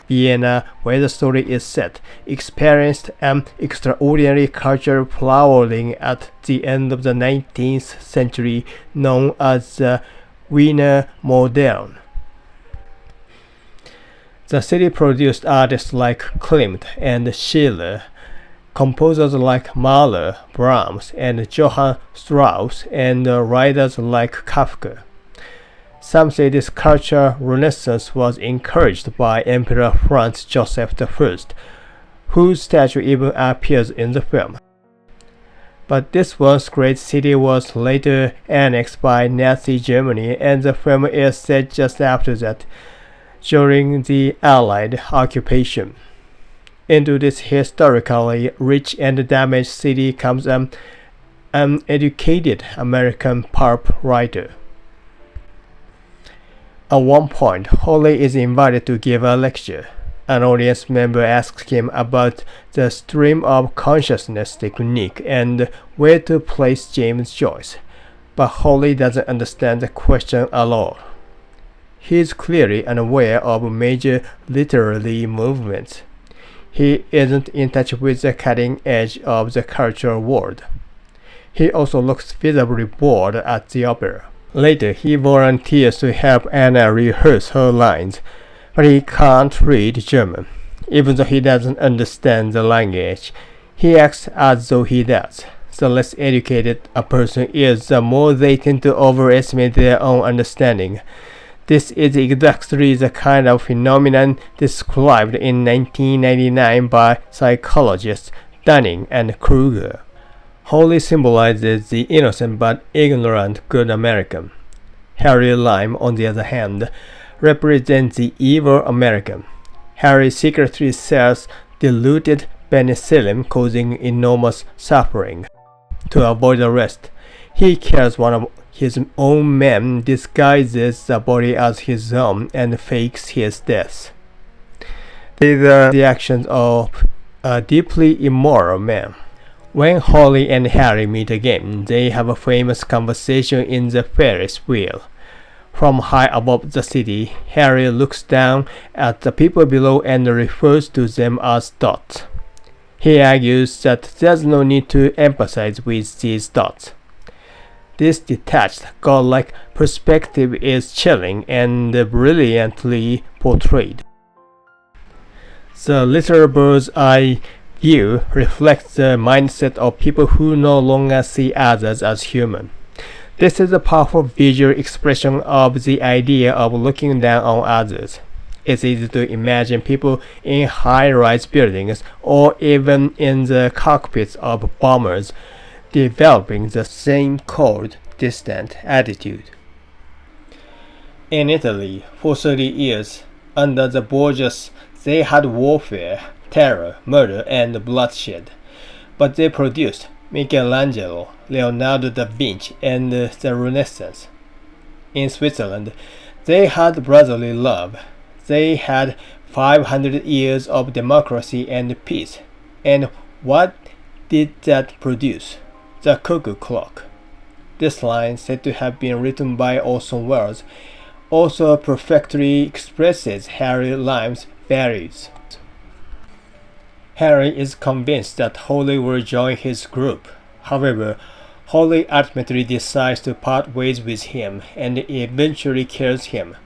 Vienna, where the story is set, experienced an extraordinary cultural flowering at the end of the 19th century known as the Wiener Moderne. The city produced artists like Klimt and Schiller, composers like Mahler, Brahms, and Johann Strauss, and writers like Kafka. Some say this cultural renaissance was encouraged by Emperor Franz Joseph I, whose statue even appears in the film. But this once great city was later annexed by Nazi Germany, and the film is set just after that, during the Allied occupation. Into this historically rich and damaged city comes an uneducated American pulp writer. At one point, Holly is invited to give a lecture. An audience member asks him about the stream of consciousness technique and where to place James Joyce, but Holly doesn't understand the question at all. He is clearly unaware of major literary movements. He isn't in touch with the cutting edge of the cultural world. He also looks visibly bored at the opera. Later, he volunteers to help Anna rehearse her lines, but he can't read German. Even though he doesn't understand the language, he acts as though he does. The less educated a person is, the more they tend to overestimate their own understanding. This is exactly the kind of phenomenon described in 1999 by psychologists Dunning and Kruger. Holly symbolizes the innocent but ignorant good American. Harry Lime, on the other hand, represents the evil American. Harry secretly sells diluted penicillin, causing enormous suffering. To avoid arrest, he kills one of his own men, disguises the body as his own, and fakes his death. These are the actions of a deeply immoral man. When Holly and Harry meet again, they have a famous conversation in the Ferris wheel. From high above the city, Harry looks down at the people below and refers to them as dots. He argues that there's no need to empathize with these dots. This detached, godlike perspective is chilling and brilliantly portrayed. The literal bird's eye view reflects the mindset of people who no longer see others as human. This is a powerful visual expression of the idea of looking down on others. It's easy to imagine people in high-rise buildings or even in the cockpits of bombers developing the same cold, distant attitude. In Italy, for 30 years, under the Borgias, they had warfare, terror, murder, and bloodshed. But they produced Michelangelo, Leonardo da Vinci, and the Renaissance. In Switzerland, they had brotherly love. They had 500 years of democracy and peace. And what did that produce? The cuckoo clock. This line, said to have been written by Orson Welles, also perfectly expresses Harry Lime's values. Harry is convinced that Holly will join his group. However, Holly ultimately decides to part ways with him and eventually kills him.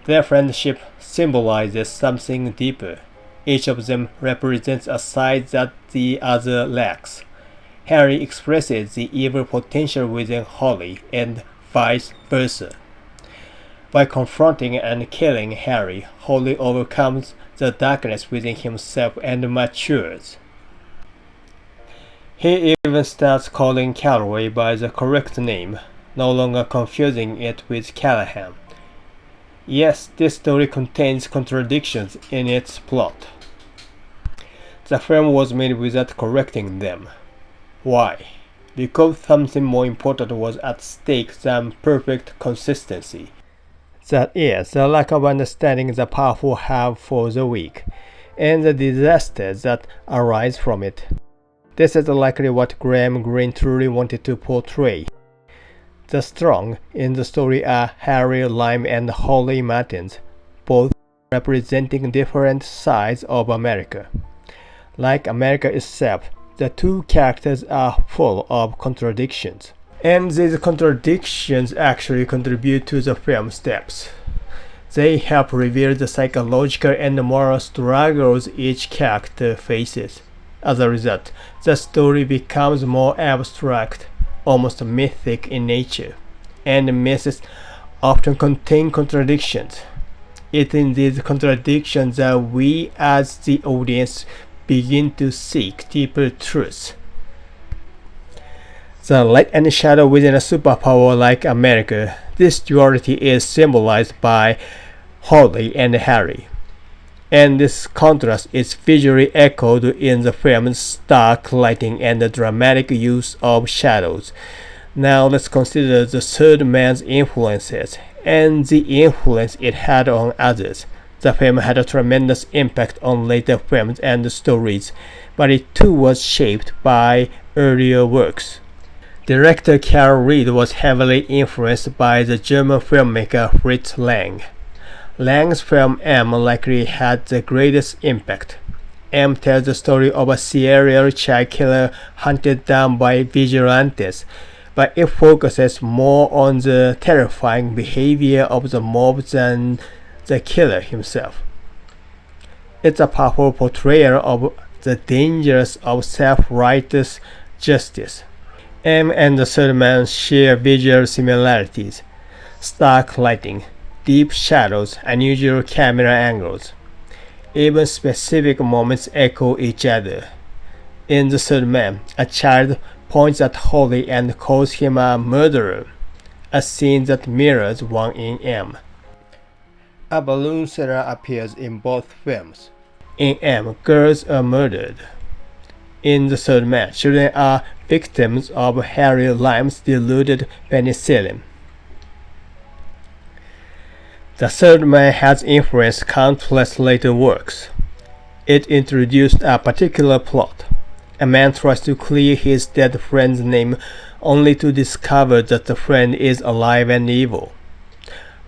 Their friendship symbolizes something deeper. Each of them represents a side that the other lacks. Harry expresses the evil potential within Holly and vice versa. By confronting and killing Harry, Holly overcomes the darkness within himself and matures. He even starts calling Calloway by the correct name, no longer confusing it with Callahan. Yes, this story contains contradictions in its plot. The film was made without correcting them. Why? Because something more important was at stake than perfect consistency. That is, the lack of understanding the powerful have for the weak, and the disasters that arise from it. This is likely what Graham Greene truly wanted to portray. The strong in the story are Harry Lime and Holly Martins, both representing different sides of America. Like America itself, the two characters are full of contradictions. And these contradictions actually contribute to the film's depth. They help reveal the psychological and moral struggles each character faces. As a result, the story becomes more abstract, almost mythic in nature, and myths often contain contradictions. It is in these contradictions that we as the audience begin to seek deeper truths. The light and shadow within a superpower like America, this duality is symbolized by Holly and Harry, and this contrast is visually echoed in the film's stark lighting and the dramatic use of shadows. Now let's consider the third man's influences and the influence it had on others. The film had a tremendous impact on later films and stories, but it too was shaped by earlier works. Director Carl Reed was heavily influenced by the German filmmaker Fritz Lang. Lang's film M likely had the greatest impact. M tells the story of a serial child killer hunted down by vigilantes, but it focuses more on the terrifying behavior of the mob than the killer himself. It's a powerful portrayal of the dangers of self-righteous justice. M and the third man share visual similarities: stark lighting, deep shadows, unusual camera angles. Even specific moments echo each other. In the third man, a child points at Holly and calls him a murderer, a scene that mirrors one in M. A balloon seller appears in both films. In M, girls are murdered. In the third man, children are victims of Harry Lime's diluted penicillin. The third man has influenced countless later works. It introduced a particular plot. A man tries to clear his dead friend's name only to discover that the friend is alive and evil.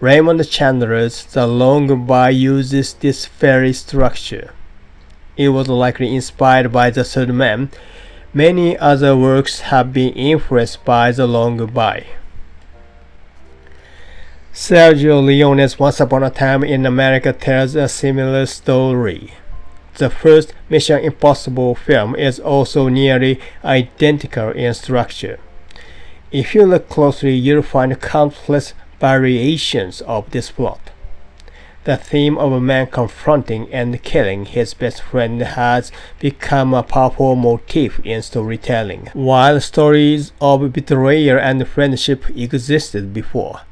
Raymond Chandler's The Long Goodbye uses this very structure. It was likely inspired by The Third Man. Many other works have been influenced by The Long Goodbye. Sergio Leone's Once Upon a Time in America tells a similar story. The first Mission Impossible film is also nearly identical in structure. If you look closely, you'll find countless variations of this plot. The theme of a man confronting and killing his best friend has become a powerful motif in storytelling. While stories of betrayal and friendship existed before,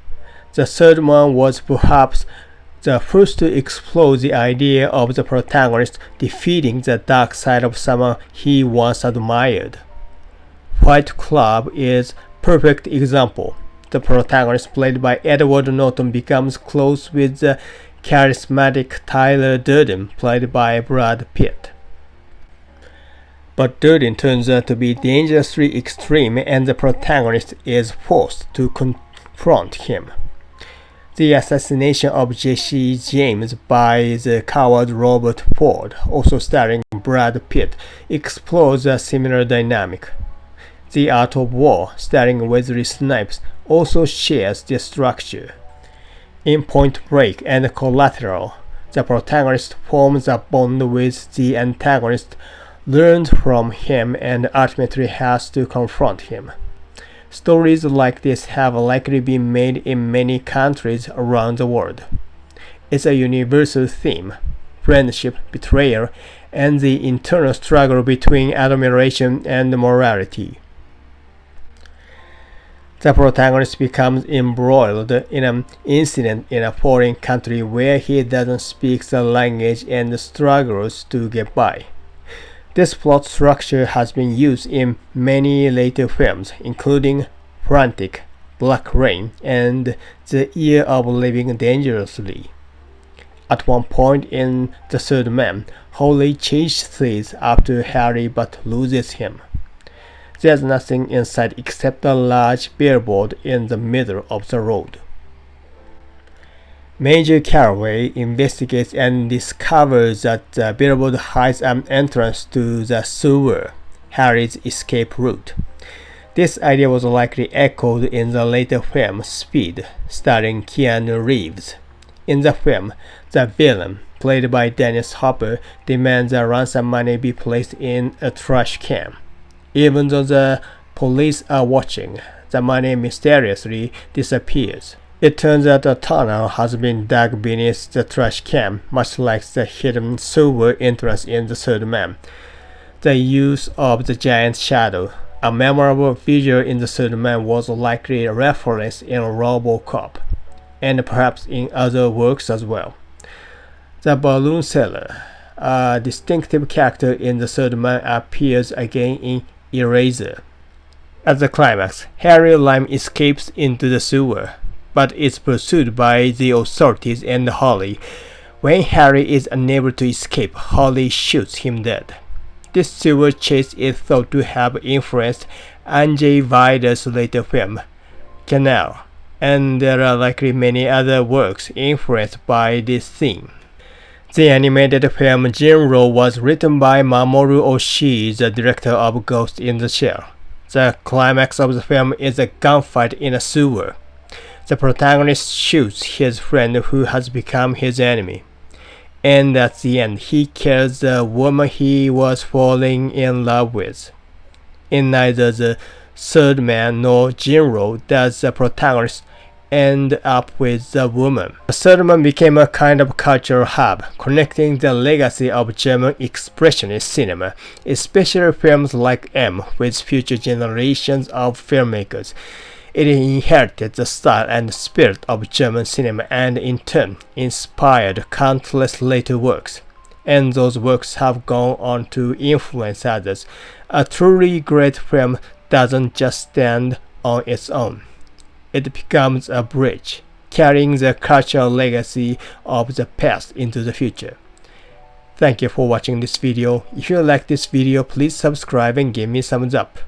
the third one was perhaps the first to explore the idea of the protagonist defeating the dark side of someone he once admired. Fight Club is a perfect example. The protagonist, played by Edward Norton, becomes close with the charismatic Tyler Durden, played by Brad Pitt. But Durden turns out to be dangerously extreme, and the protagonist is forced to confront him. The assassination of Jesse James by the coward Robert Ford, also starring Brad Pitt, explores a similar dynamic. The Art of War, starring Wesley Snipes, also shares this structure. In Point Break and Collateral, the protagonist forms a bond with the antagonist, learns from him, and ultimately has to confront him. Stories like this have likely been made in many countries around the world. It's a universal theme: friendship, betrayal, and the internal struggle between admiration and morality. The protagonist becomes embroiled in an incident in a foreign country where he doesn't speak the language and struggles to get by. This plot structure has been used in many later films, including Frantic, Black Rain, and The Year of Living Dangerously. At one point in The Third Man, Holly chases after Harry but loses him. There's nothing inside except a large billboard in the middle of the road. Major Caraway investigates and discovers that the billboard hides an entrance to the sewer, Harry's escape route. This idea was likely echoed in the later film Speed, starring Keanu Reeves. In the film, the villain, played by Dennis Hopper, demands that ransom money be placed in a trash can. Even though the police are watching, the money mysteriously disappears. It turns out a tunnel has been dug beneath the trash can, much like the hidden sewer entrance in The Third Man. The use of the giant shadow, a memorable visual in The Third Man, was likely a reference in RoboCop, and perhaps in other works as well. The balloon seller, a distinctive character in The Third Man, appears again in Eraser. At the climax, Harry Lime escapes into the sewer, but is pursued by the authorities and Holly. When Harry is unable to escape, Holly shoots him dead. This sewer chase is thought to have influenced Andrzej Wajda's later film, Canal, and there are likely many other works influenced by this theme. The animated film Jinro was written by Mamoru Oshii, the director of Ghost in the Shell. The climax of the film is a gunfight in a sewer. The protagonist shoots his friend who has become his enemy, and at the end he kills the woman he was falling in love with. In neither The Third Man nor Jinro does the protagonist end up with the woman. The Third Man became a kind of cultural hub, connecting the legacy of German expressionist cinema, especially films like M, with future generations of filmmakers. It inherited the style and spirit of German cinema and in turn inspired countless later works. And those works have gone on to influence others. A truly great film doesn't just stand on its own. It becomes a bridge, carrying the cultural legacy of the past into the future. Thank you for watching this video. If you like this video, please subscribe and give me a thumbs up.